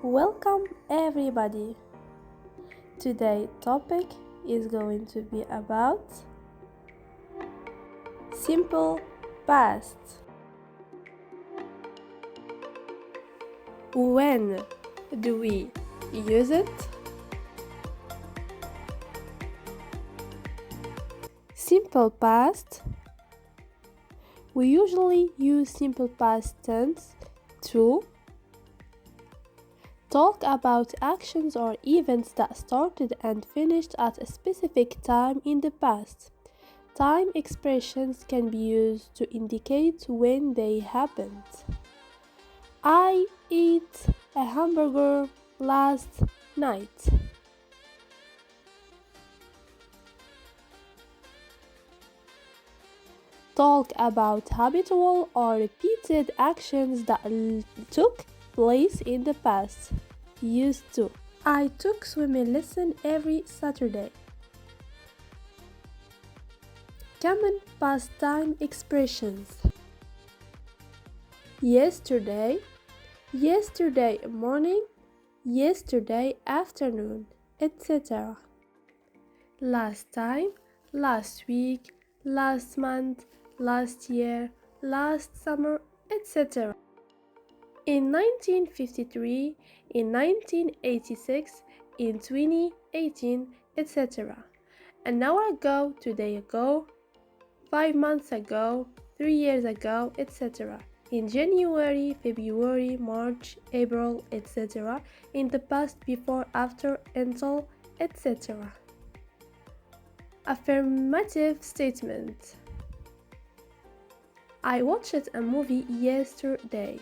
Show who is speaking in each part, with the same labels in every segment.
Speaker 1: Welcome everybody. Today's topic is going to be about simple past. When do we use it? Simple past. We usually use simple past tense to talk about actions or events that started and finished at a specific time in the past. Time expressions can be used to indicate when they happened. I ate a hamburger last night. Talk about habitual or repeated actions that took place in the past. Used to. I took swimming lesson every Saturday. Common past time expressions. Yesterday, yesterday morning, yesterday afternoon, etc. Last time, last week, last month, last year, last summer, etc. In 1953, in 1986, in 2018, etc. An hour ago, 2 days ago, 5 months ago, 3 years ago, etc. In January, February, March, April, etc. In the past, before, after, until, etc. Affirmative statement. I watched a movie yesterday.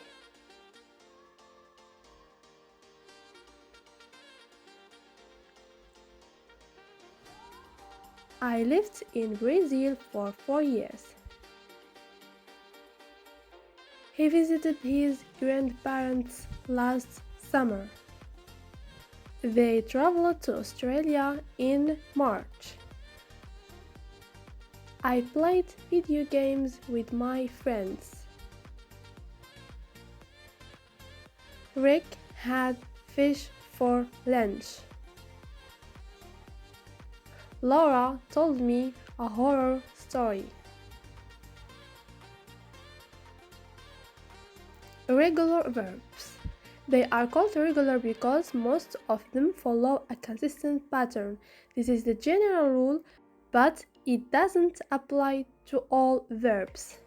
Speaker 1: I lived in Brazil for 4 years. He visited his grandparents last summer. They traveled to Australia in March. I played video games with my friends. Rick had fish for lunch. Laura told me a horror story. Irregular verbs. They are called irregular because most of them follow a consistent pattern. This is the general rule, but it doesn't apply to all verbs.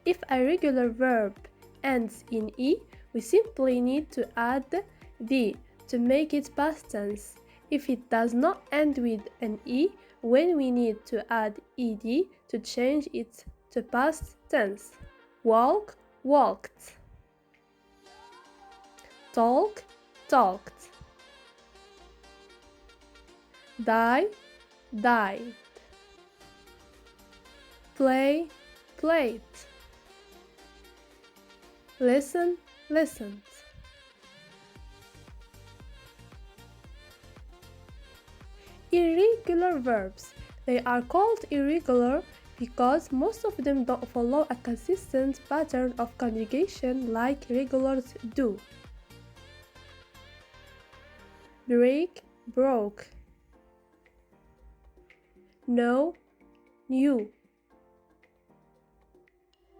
Speaker 1: If a regular verb ends in E, we simply need to add D to make it past tense. If it does not end with an E, when we need to add ed to change it to past tense. Walk, walked. Talk, talked. Die, died. Play, played. Listen, listened. Irregular verbs. They are called irregular because most of them don't follow a consistent pattern of conjugation like regulars do. Break, broke. Know, knew.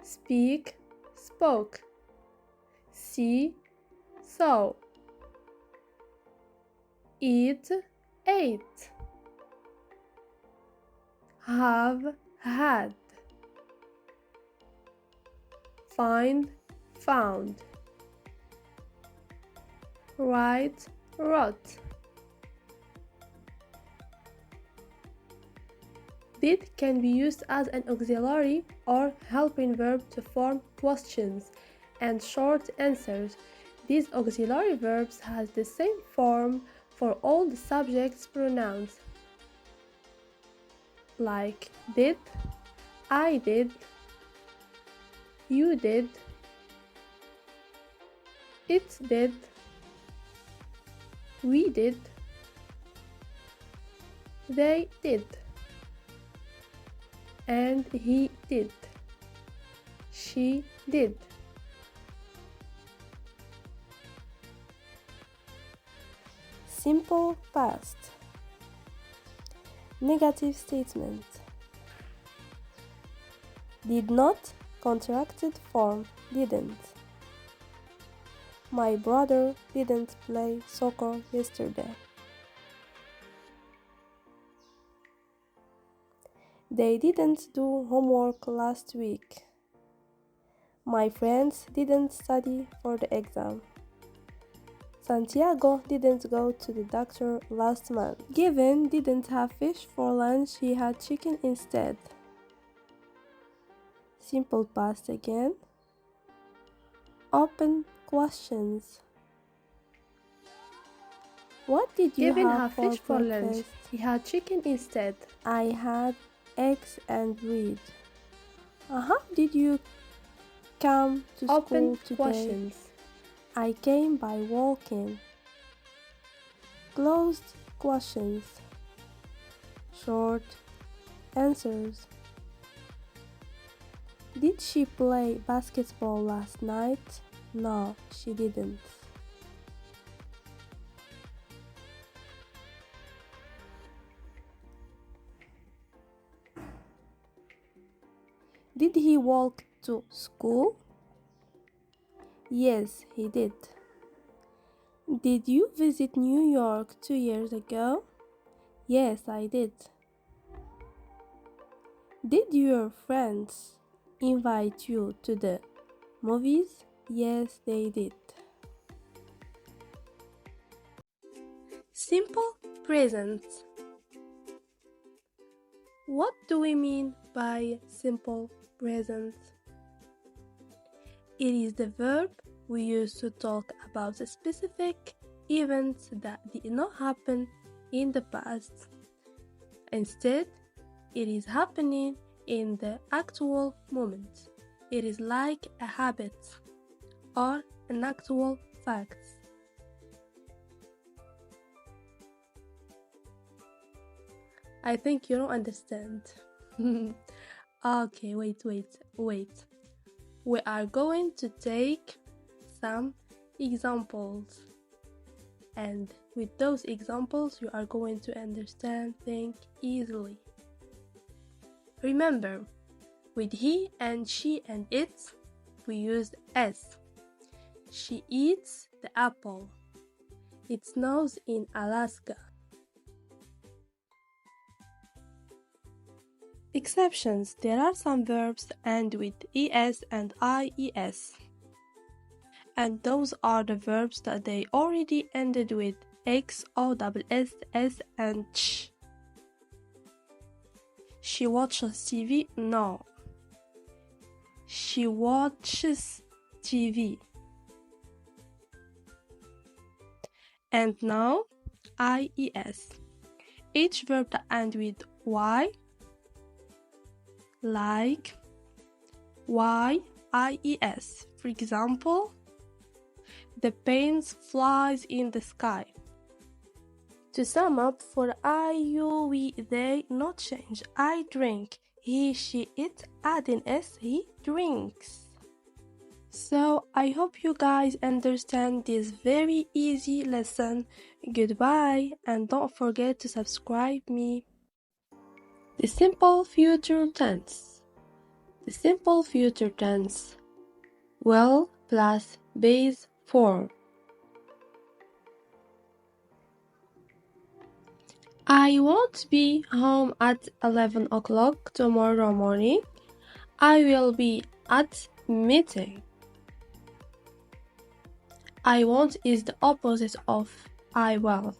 Speaker 1: Speak, spoke. See, saw. Eat, ate. Have, had. Find, found. Write, wrote. Did can be used as an auxiliary or helping verb to form questions and short answers. These auxiliary verbs have the same form for all the subject's pronouns, like did, I did, you did, it did, we did, they did, and he did, she did. Simple past. Negative statement. Did not. Contracted form. Didn't. My brother didn't play soccer yesterday. They didn't do homework last week. My friends didn't study for the exam. Santiago didn't go to the doctor last month. Given didn't have fish for lunch, he had chicken instead. Simple past again. Open questions. What did you
Speaker 2: Given
Speaker 1: have
Speaker 2: fish for lunch.
Speaker 1: breakfast?
Speaker 2: He had chicken instead.
Speaker 1: I had eggs and bread. How did you come to
Speaker 2: Open
Speaker 1: school today?
Speaker 2: questions.
Speaker 1: I came by walking. Closed questions. Short answers. Did she play basketball last night? No, she didn't. Did he walk to school? Yes, he did. Did you visit New York 2 years ago? Yes, I did. Did your friends invite you to the movies? Yes, they did. Simple present. What do we mean by simple present? It is the verb we use to talk about a specific event that did not happen in the past. Instead, it is happening in the actual moment. It is like a habit or an actual fact. I think you don't understand. Okay, wait. We are going to take some examples, and with those examples you are going to understand things easily. Remember, with he and she and it, we used s. She eats the apple. It snows in Alaska. Exceptions. There are some verbs end with es and ies. And those are the verbs that they already ended with x, o, s, s, and ch. She watches TV? No. She watches TV. And now, ies. Each verb that ends with y, like ies. For example, the panes flies in the sky. To sum up, for I, you, we, they, not change. I drink. He, she, it, adding s, he drinks. So I hope you guys understand this very easy lesson. Goodbye, and don't forget to subscribe me. The simple future tense. The simple future tense. Will plus base form. I won't be home at 11 o'clock tomorrow morning. I will be at meeting. I won't is the opposite of I will.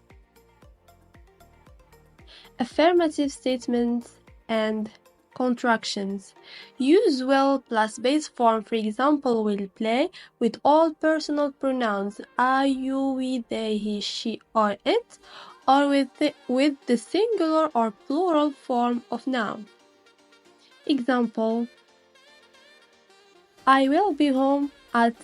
Speaker 1: Affirmative statements and contractions. Use will plus base form. For example, will play with all personal pronouns I, you, we, they, he, she, or it, or with the singular or plural form of noun. Example: I will be home at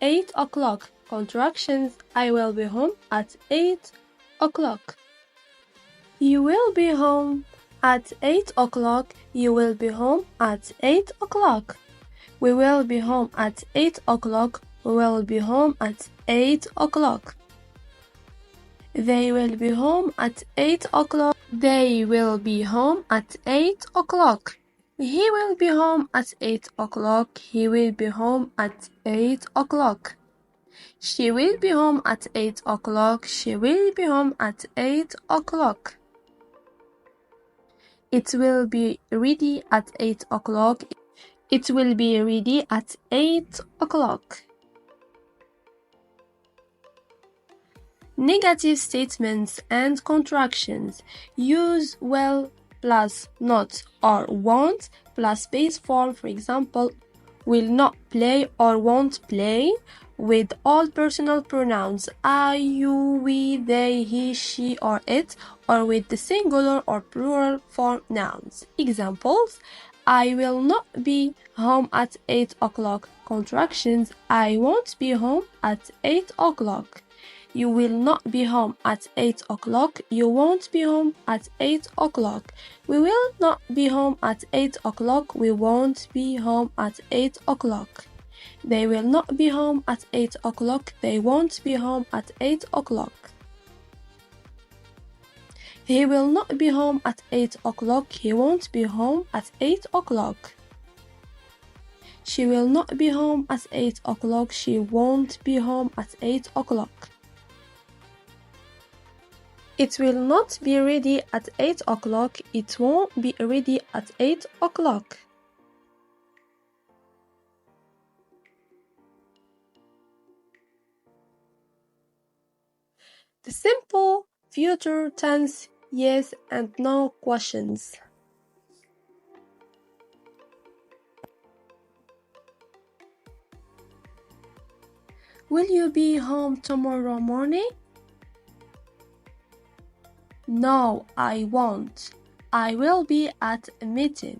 Speaker 1: 8 o'clock. Contractions: I will be home at 8 o'clock. You will be home at 8 o'clock. You will be home at 8 o'clock. We will be home at 8 o'clock. We will be home at 8 o'clock. They will be home at 8 o'clock. They will be home at 8 o'clock. He will be home at 8 o'clock. He will be home at 8 o'clock. She will be home at 8 o'clock. She will be home at 8 o'clock. It will be ready at 8 o'clock. It will be ready at 8 o'clock. Negative statements and contractions. Use will plus not or won't plus base form. For example, will not play or won't play with all personal pronouns I, you, we, they, he, she, or it, or with the singular or plural form nouns. Examples: I will not be home at 8 o'clock. Contractions: I won't be home at 8 o'clock. You will not be home at 8 o'clock. You won't be home at 8 o'clock. We will not be home at 8 o'clock. We won't be home at 8 o'clock. They will not be home at 8 o'clock. They won't be home at 8 o'clock. He will not be home at 8 o'clock. He won't be home at 8 o'clock. She will not be home at 8 o'clock. She won't be home at 8 o'clock. It will not be ready at 8 o'clock. It won't be ready at 8 o'clock. The simple future tense yes and no questions. Will you be home tomorrow morning? No, I won't. I will be at a meeting.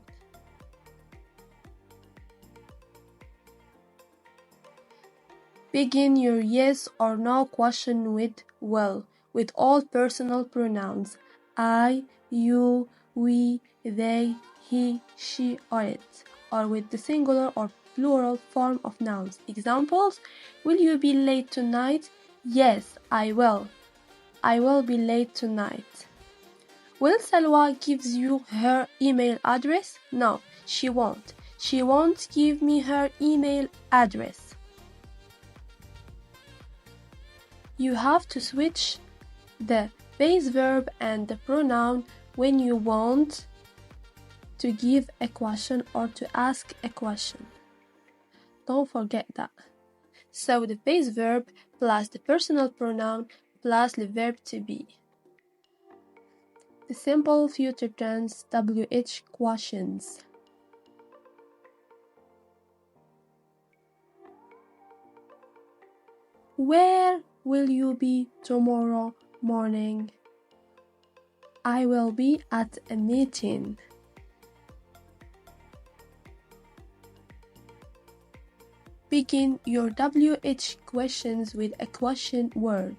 Speaker 1: Begin your yes or no question with will, with all personal pronouns I, you, we, they, he, she, or it, or with the singular or plural form of nouns. Examples: will you be late tonight? Yes, I will. I will be late tonight. Will Salwa give you her email address? No, she won't. She won't give me her email address. You have to switch the base verb and the pronoun when you want to give a question or to ask a question. Don't forget that. So the base verb plus the personal pronoun plus the verb to be. The simple future tense WH questions. Where will you be tomorrow morning? I will be at a meeting. Begin your WH questions with a question word.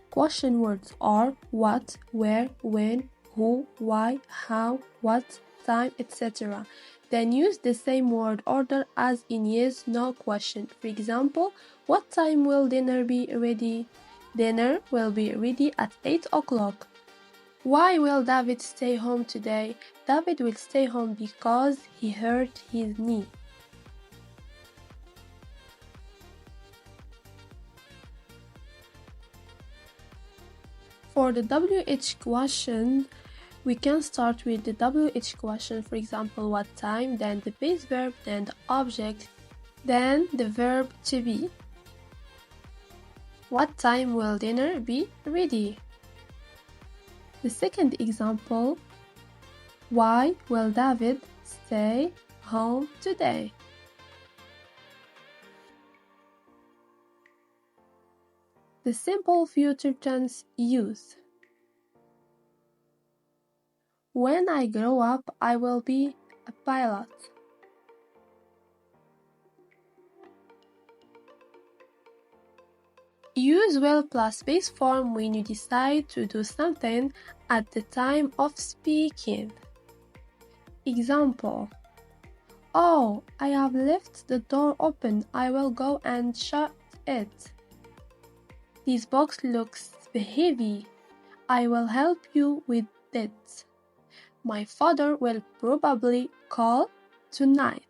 Speaker 1: Question words are what, where, when, who, why, how, what, time, etc. Then use the same word order as in yes, no question. For example, what time will dinner be ready? Dinner will be ready at 8 o'clock. Why will David stay home today? David will stay home because he hurt his knee. For the WH question, we can start with the WH question, for example, what time, then the base verb, then the object, then the verb to be. What time will dinner be ready? The second example, why will David stay home today? The simple future tense use. When I grow up, I will be a pilot. Use will plus base form when you decide to do something at the time of speaking. Example: oh, I have left the door open. I will go and shut it. This box looks the heavy. I will help you with that. My father will probably call tonight.